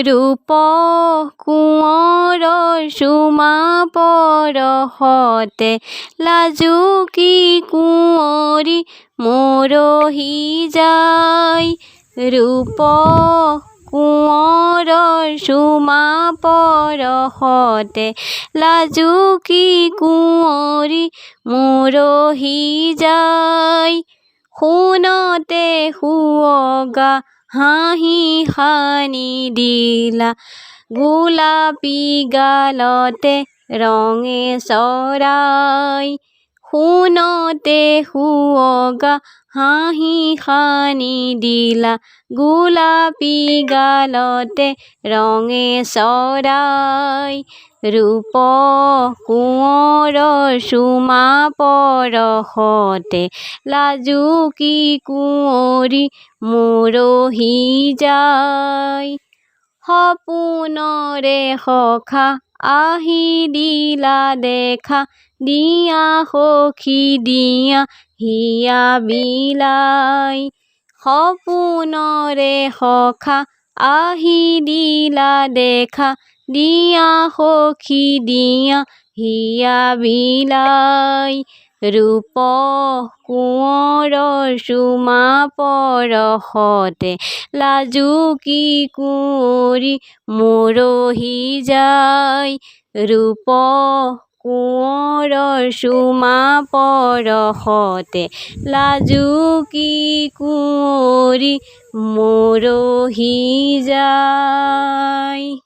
ৰূপ কোঁৱৰৰ চুমা পৰশতে লাজুকী কুঁৱৰী মৰহি যায়। ৰূপ কোঁৱৰৰ চুমা পৰশতে লাজুকী কুঁৱৰী মৰহি যায়। শুনতে সুৱগা হাঁহি সানি দিলা গোলাপী গালতে ৰঙে চৰাই। শুনতে সুৱগা হাঁহি সানি দিলা গোলাপী গালতে ৰঙে চৰাই। ৰূপ কোঁৱৰৰ চুমা পৰশতে লাজুকী কুঁৱৰী মৰহি যায়। সপোনৰে সখা আহি দিলা দেখা দিয়া সখী দিয়া হিয়া বিলাই। সপোনৰে সখা আহি দিলা দেখা দিয়া সখী দিয়া হিয়া বিলাই। ৰূপ কোঁৱৰৰ চুমা পৰশতে লাজুকী কুঁৱৰী মৰহি যায়। ৰূপ কোঁৱৰৰ চুমা পৰশতে লাজুকী কুঁৱৰী মৰহি যায়।